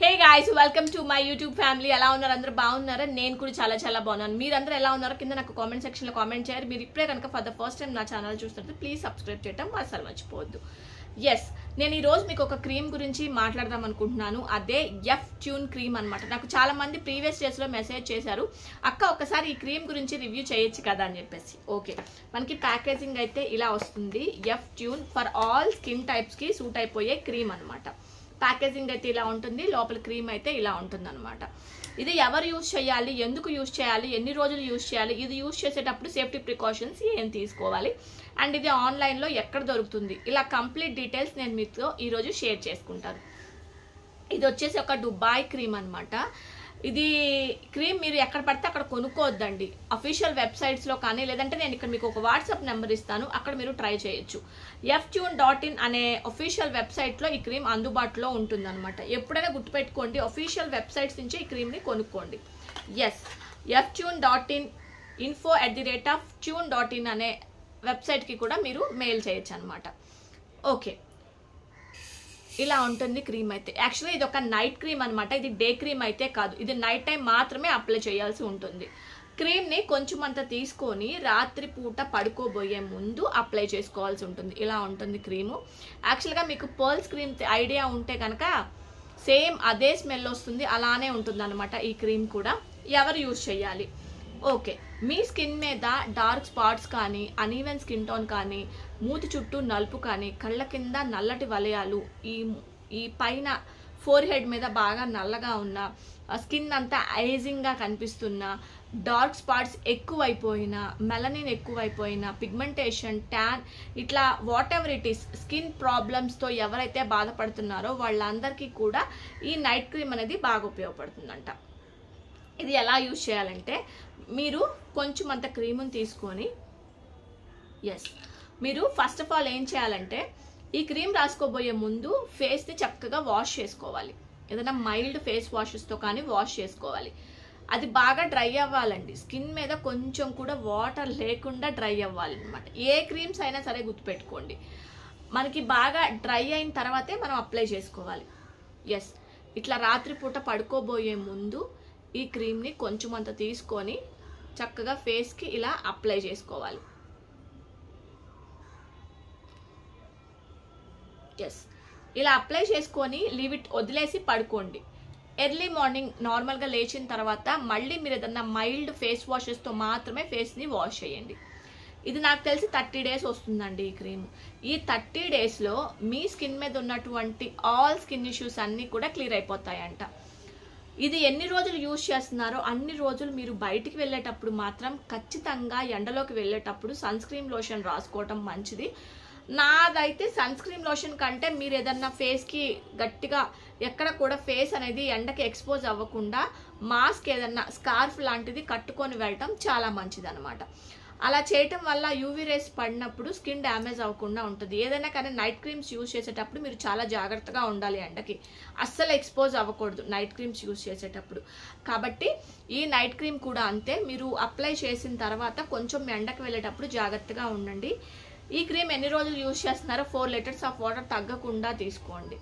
Hey guys, welcome to my YouTube family. ఎలా ఉన్నారు? అందరూ బాగున్నారా? నేను కూడా చాలా బాగున్నాను. మీరందరూ ఎలా ఉన్నారో కింద నాకు కామెంట్ సెక్షన్లో కామెంట్ చేయాలి. మీరు ఇప్పుడే కనుక ఫర్ ద ఫస్ట్ టైం నా ఛానల్ చూస్తుంటే ప్లీజ్ సబ్స్క్రైబ్ చేయడం అసలు మర్చిపోవద్దు. ఎస్, నేను ఈరోజు మీకు ఒక క్రీమ్ గురించి మాట్లాడదాం అనుకుంటున్నాను. అదే ఎఫ్ ట్యూన్ క్రీమ్ అనమాట. నాకు చాలా మంది ప్రీవియస్ డేస్లో మెసేజ్ చేశారు, అక్క ఒకసారి ఈ క్రీమ్ గురించి రివ్యూ చేయొచ్చు కదా అని చెప్పేసి. ఓకే, మనకి ప్యాకేజింగ్ అయితే ఇలా వస్తుంది. F tune for all skin టైప్స్కి సూట్ అయిపోయే క్రీమ్ అనమాట. ప్యాకేజింగ్ అయితే ఇలా ఉంటుంది, లోపల క్రీమ్ అయితే ఇలా ఉంటుంది అనమాట. ఇది ఎవరు యూజ్ చేయాలి, ఎందుకు యూజ్ చేయాలి, ఎన్ని రోజులు యూజ్ చేయాలి, ఇది యూజ్ చేసేటప్పుడు సేఫ్టీ ప్రికాషన్స్ ఏం తీసుకోవాలి, అండ్ ఇది ఆన్లైన్లో ఎక్కడ దొరుకుతుంది, ఇలా కంప్లీట్ డీటెయిల్స్ నేను మీతో ఈరోజు షేర్ చేసుకుంటాను. ఇది వచ్చేసి ఒక దుబాయ్ క్రీమ్ అనమాట. ఇది క్రీమ్ మీరు ఎక్కడ పడితే అక్కడ కొనుక్కోవద్దండి. అఫీషియల్ వెబ్సైట్స్లో కానీ, లేదంటే నేను ఇక్కడ మీకు ఒక వాట్సాప్ నెంబర్ ఇస్తాను, అక్కడ మీరు ట్రై చేయొచ్చు. ftune.in అనే అఫీషియల్ వెబ్సైట్లో ఈ క్రీమ్ అందుబాటులో ఉంటుందన్నమాట. ఎప్పుడైనా గుర్తుపెట్టుకోండి, అఫీషియల్ వెబ్సైట్స్ నుంచి ఈ క్రీమ్ని కొనుక్కోండి. ఎస్, ftune.in info@tune.in అనే వెబ్సైట్కి కూడా మీరు మెయిల్ చేయొచ్చు అనమాట. ఓకే, ఇలా ఉంటుంది క్రీమ్ అయితే. యాక్చువల్లీ ఇది ఒక నైట్ క్రీమ్ అనమాట. ఇది డే క్రీమ్ అయితే కాదు, ఇది నైట్ టైం మాత్రమే అప్లై చేయాల్సి ఉంటుంది. క్రీమ్ని కొంచెం అంత తీసుకొని రాత్రి పూట పడుకోబోయే ముందు అప్లై చేసుకోవాల్సి ఉంటుంది. ఇలా ఉంటుంది క్రీము. యాక్చువల్గా మీకు పర్ల్స్ క్రీమ్ ఐడియా ఉంటే కనుక సేమ్ అదే స్మెల్ వస్తుంది, అలానే ఉంటుంది అనమాట ఈ క్రీమ్ కూడా. ఎవరు యూజ్ చేయాలి? ఓకే, మీ స్కిన్ మీద డార్క్ స్పాట్స్ కానీ, అనీవెన్ స్కిన్ టోన్ కానీ, మూతి చుట్టూ నలుపు కానీ, కళ్ళ కింద నల్లటి వలయాలు, ఈ పైన ఫోర్ హెడ్ మీద బాగా నల్లగా ఉన్న, స్కిన్ అంతా ఐజింగ్గా కనిపిస్తున్న, డార్క్ స్పాట్స్ ఎక్కువైపోయినా, మెలనిన్ ఎక్కువైపోయినా, పిగ్మెంటేషన్, ట్యాన్, ఇట్లా whatever it is skin ప్రాబ్లమ్స్తో ఎవరైతే బాధపడుతున్నారో వాళ్ళందరికీ కూడా ఈ నైట్ క్రీమ్ అనేది బాగా ఉపయోగపడుతుందంట. ఇది ఎలా యూజ్ చేయాలంటే, మీరు కొంచెం అంత క్రీముని తీసుకొని, ఎస్, మీరు ఫస్ట్ ఆఫ్ ఆల్ ఏం చేయాలంటే ఈ క్రీమ్ రాసుకోబోయే ముందు ఫేస్ని చక్కగా వాష్ చేసుకోవాలి. ఏదైనా మైల్డ్ ఫేస్ వాషెస్తో కానీ వాష్ చేసుకోవాలి. అది బాగా డ్రై అవ్వాలండి. స్కిన్ మీద కొంచెం కూడా వాటర్ లేకుండా డ్రై అవ్వాలి అనమాట. ఏ క్రీమ్స్ అయినా సరే గుర్తుపెట్టుకోండి, మనకి బాగా డ్రై అయిన తర్వాతే మనం అప్లై చేసుకోవాలి. ఎస్, ఇట్లా రాత్రిపూట పడుకోబోయే ముందు ఈ క్రీమ్ని కొంచెం అంత తీసుకొని చక్కగా ఫేస్కి ఇలా అప్లై చేసుకోవాలి. ఎస్, ఇలా అప్లై చేసుకొని లీవ్ ఇట్, వదిలేసి పడుకోండి. ఎర్లీ మార్నింగ్ నార్మల్గా లేచిన తర్వాత మళ్ళీ మీరు ఏదన్నా మైల్డ్ ఫేస్ వాషెస్తో మాత్రమే ఫేస్ని వాష్ చేయండి. ఇది నాకు తెలిసి 30 days వస్తుందండి ఈ క్రీమ్. ఈ 30 daysలో మీ స్కిన్ మీద ఉన్నటువంటి ఆల్ స్కిన్ ఇష్యూస్ అన్నీ కూడా క్లియర్ అయిపోతాయంట. ఇది ఎన్ని రోజులు యూజ్ చేస్తున్నారో అన్ని రోజులు మీరు బయటికి వెళ్ళేటప్పుడు మాత్రం ఖచ్చితంగా ఎండలోకి వెళ్ళేటప్పుడు సన్ స్క్రీన్ లోషన్ రాసుకోవటం మంచిది. నాదైతే సన్ స్క్రీన్ లోషన్ కంటే మీరు ఏదన్నా ఫేస్కి గట్టిగా ఎక్కడ కూడా ఫేస్ అనేది ఎండకి ఎక్స్పోజ్ అవ్వకుండా మాస్క్ ఏదన్నా స్కార్ఫ్ లాంటిది కట్టుకొని వెళ్ళటం చాలా మంచిది అనమాట. అలా చేయటం వల్ల యూవీ రేస్ పడినప్పుడు స్కిన్ డ్యామేజ్ అవ్వకుండా ఉంటుంది. ఏదైనా కానీ నైట్ క్రీమ్స్ యూజ్ చేసేటప్పుడు మీరు చాలా జాగ్రత్తగా ఉండాలి, ఎండకి అస్సలు ఎక్స్పోజ్ అవ్వకూడదు నైట్ క్రీమ్స్ యూజ్ చేసేటప్పుడు. కాబట్టి ఈ నైట్ క్రీమ్ కూడా అంతే, మీరు అప్లై చేసిన తర్వాత కొంచెం ఎండకి వెళ్ళేటప్పుడు జాగ్రత్తగా ఉండండి. ఈ క్రీమ్ ఎన్ని రోజులు యూజ్ చేస్తున్నారో 4 liters ఆఫ్ వాటర్ తగ్గకుండా తీసుకోండి.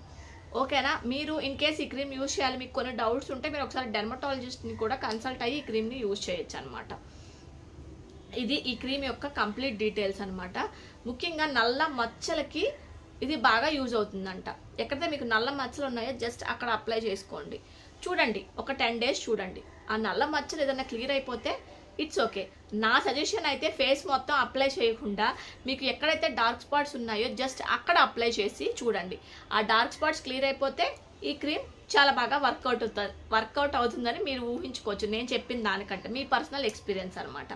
ఓకేనా? మీరు ఇన్ కేస్ ఈ క్రీమ్ యూజ్ చేయాలి, మీకు కొన్ని డౌట్స్ ఉంటే మీరు ఒకసారి డెర్మటాలజిస్ట్ని కూడా కన్సల్ట్ అయ్యి ఈ క్రీమ్ని యూజ్ చేయొచ్చు అనమాట. ఇది ఈ క్రీమ్ యొక్క కంప్లీట్ డీటెయిల్స్ అనమాట. ముఖ్యంగా నల్ల మచ్చలకి ఇది బాగా యూజ్ అవుతుందంట. ఎక్కడైతే మీకు నల్ల మచ్చలు ఉన్నాయో జస్ట్ అక్కడ అప్లై చేసుకోండి. చూడండి, ఒక 10 days చూడండి. ఆ నల్ల మచ్చలు ఏదైనా క్లియర్ అయిపోతే ఇట్స్ ఓకే. నా సజెషన్ అయితే ఫేస్ మొత్తం అప్లై చేయకుండా మీకు ఎక్కడైతే డార్క్ స్పాట్స్ ఉన్నాయో జస్ట్ అక్కడ అప్లై చేసి చూడండి. ఆ డార్క్ స్పాట్స్ క్లియర్ అయిపోతే ఈ క్రీమ్ చాలా బాగా వర్కౌట్ అవుతుందని మీరు ఊహించుకోవచ్చు, నేను చెప్పిన దానికంటే. మీ పర్సనల్ ఎక్స్పీరియన్స్ అనమాట.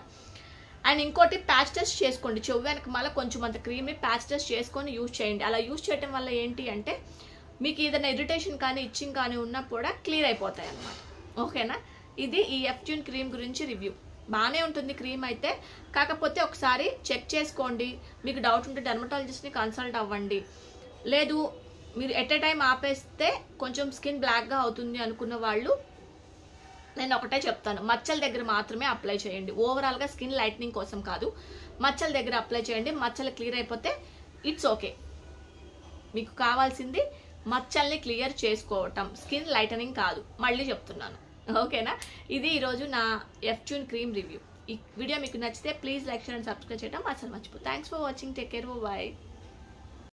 అండ్ ఇంకోటి, ప్యాచ్ టెస్ట్ చేసుకోండి. చెవు వెనక మళ్ళీ కొంచెం అంత క్రీమ్ని ప్యాచ్ టెస్ట్ చేసుకొని యూజ్ చేయండి. అలా యూజ్ చేయడం వల్ల ఏంటి అంటే మీకు ఏదైనా ఇరిటేషన్ కానీ ఇచ్చింగ్ కానీ ఉన్నా కూడా క్లియర్ అయిపోతాయి అన్నమాట. ఓకేనా? ఇది ఈ ఎఫ్ట్యూన్ క్రీమ్ గురించి రివ్యూ. బాగానే ఉంటుంది క్రీమ్ అయితే, కాకపోతే ఒకసారి చెక్ చేసుకోండి. మీకు డౌట్ ఉంటే డెర్మటాలజిస్ట్ని కన్సల్ట్ అవ్వండి. లేదు మీరు ఎట్ ఏ టైం ఆపేస్తే కొంచెం స్కిన్ బ్లాక్గా అవుతుంది అనుకున్న వాళ్ళు నేను ఒకటే చెప్తాను, మచ్చల దగ్గర మాత్రమే అప్లై చేయండి. ఓవరాల్గా స్కిన్ లైట్నింగ్ కోసం కాదు, మచ్చల దగ్గర అప్లై చేయండి. మచ్చలు క్లియర్ అయిపోతే ఇట్స్ ఓకే. మీకు కావాల్సింది మచ్చల్ని క్లియర్ చేసుకోవటం, స్కిన్ లైటనింగ్ కాదు, మళ్ళీ చెప్తున్నాను. ఓకేనా? ఇది ఈరోజు నా ఎఫ్ట్యూన్ క్రీమ్ రివ్యూ. ఈ వీడియో మీకు నచ్చితే please like, share and subscribe చేయడం అసలు మర్చిపో. Thanks for watching. Take care. By.